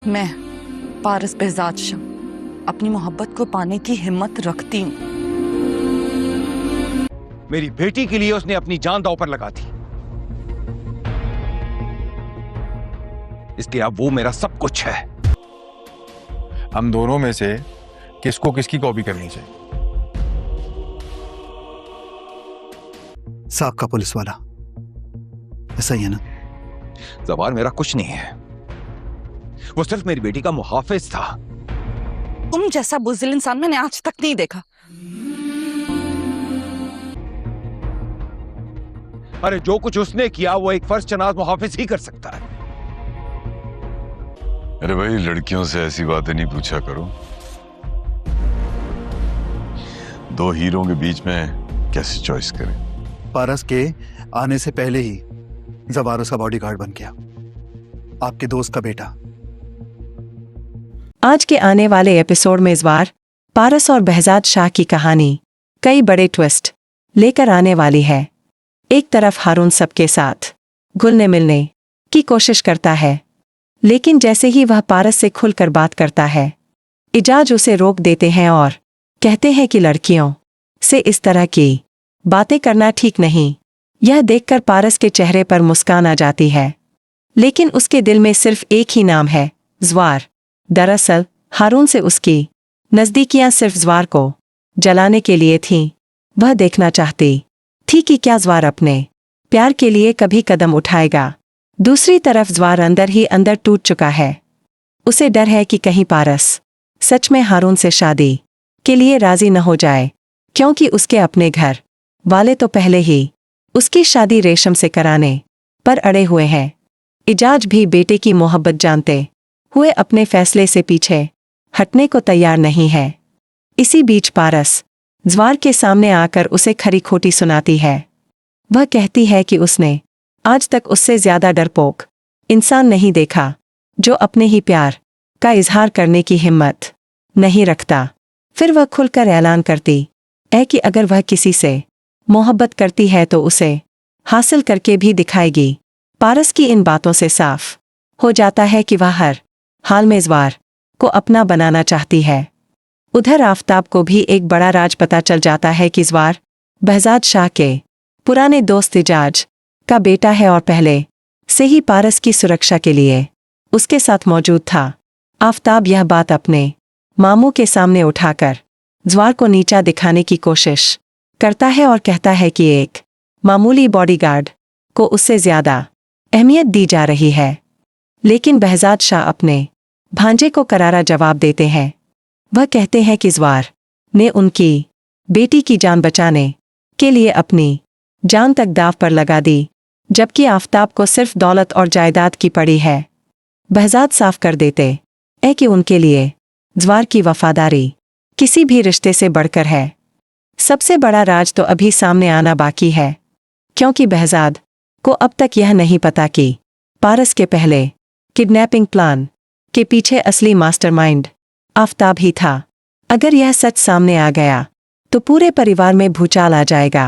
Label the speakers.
Speaker 1: मैं पारस behzad शाह अपनी मोहब्बत को पाने की हिम्मत रखती हूँ।
Speaker 2: मेरी बेटी के लिए उसने अपनी जान दांव पर लगा दी, इसलिए अब वो मेरा सब कुछ है।
Speaker 3: हम दोनों में से किसको किसकी कॉपी करनी चाहिए?
Speaker 4: साहब का पुलिस वाला, ऐसा ही है ना?
Speaker 2: जवार मेरा कुछ नहीं है, वो सिर्फ मेरी बेटी का मुहाफिज था।
Speaker 1: तुम जैसा बुज़दिल इंसान मैंने आज तक नहीं देखा।
Speaker 2: अरे जो कुछ उसने किया वो एक फर्ज शनास मुहाफिज ही कर सकता है।
Speaker 5: अरे भाई, लड़कियों से ऐसी बातें नहीं पूछा करो। दो हीरों के बीच में कैसे चॉइस करें?
Speaker 4: पारस के आने से पहले ही जवार उसका बॉडीगार्ड बन गया, आपके दोस्त का बेटा।
Speaker 6: आज के आने वाले एपिसोड में जवार, पारस और behzad शाह की कहानी कई बड़े ट्विस्ट लेकर आने वाली है। एक तरफ हारून सबके साथ घुलने मिलने की कोशिश करता है, लेकिन जैसे ही वह पारस से खुलकर बात करता है, इजाज उसे रोक देते हैं और कहते हैं कि लड़कियों से इस तरह की बातें करना ठीक नहीं। यह देखकर पारस के चेहरे पर मुस्कान आ जाती है, लेकिन उसके दिल में सिर्फ एक ही नाम है, जवार। दरअसल हारून से उसकी नज़दीकियां सिर्फ जवार को जलाने के लिए थीं। वह देखना चाहती थी कि क्या जवार अपने प्यार के लिए कभी कदम उठाएगा। दूसरी तरफ जवार अंदर ही अंदर टूट चुका है। उसे डर है कि कहीं पारस सच में हारून से शादी के लिए राजी न हो जाए, क्योंकि उसके अपने घर वाले तो पहले ही उसकी शादी रेशम से कराने पर अड़े हुए हैं। इजाज भी बेटे की मोहब्बत जानते हुए अपने फैसले से पीछे हटने को तैयार नहीं है। इसी बीच पारस जवार के सामने आकर उसे खरी खोटी सुनाती है। वह कहती है कि उसने आज तक उससे ज्यादा डरपोक इंसान नहीं देखा, जो अपने ही प्यार का इजहार करने की हिम्मत नहीं रखता। फिर वह खुलकर ऐलान करती है कि अगर वह किसी से मोहब्बत करती है तो उसे हासिल करके भी दिखाएगी। पारस की इन बातों से साफ हो जाता है कि वह हर हाल में जवार को अपना बनाना चाहती है। उधर आफताब को भी एक बड़ा राज पता चल जाता है कि जवार behzad शाह के पुराने दोस्त इजाज का बेटा है और पहले से ही पारस की सुरक्षा के लिए उसके साथ मौजूद था। आफताब यह बात अपने मामू के सामने उठाकर जवार को नीचा दिखाने की कोशिश करता है और कहता है कि एक मामूली बॉडीगार्ड को उससे ज्यादा अहमियत दी जा रही है। लेकिन behzad शाह अपने भांजे को करारा जवाब देते हैं। वह कहते हैं कि जवार ने उनकी बेटी की जान बचाने के लिए अपनी जान तक दांव पर लगा दी, जबकि आफताब को सिर्फ दौलत और जायदाद की पड़ी है। behzad साफ कर देते हैं कि उनके लिए जवार की वफादारी किसी भी रिश्ते से बढ़कर है। सबसे बड़ा राज तो अभी सामने आना बाकी है, क्योंकि behzad को अब तक यह नहीं पता कि पारस के पहले किडनैपिंग प्लान के पीछे असली मास्टरमाइंड आफताब ही था। अगर यह सच सामने आ गया तो पूरे परिवार में भूचाल आ जाएगा।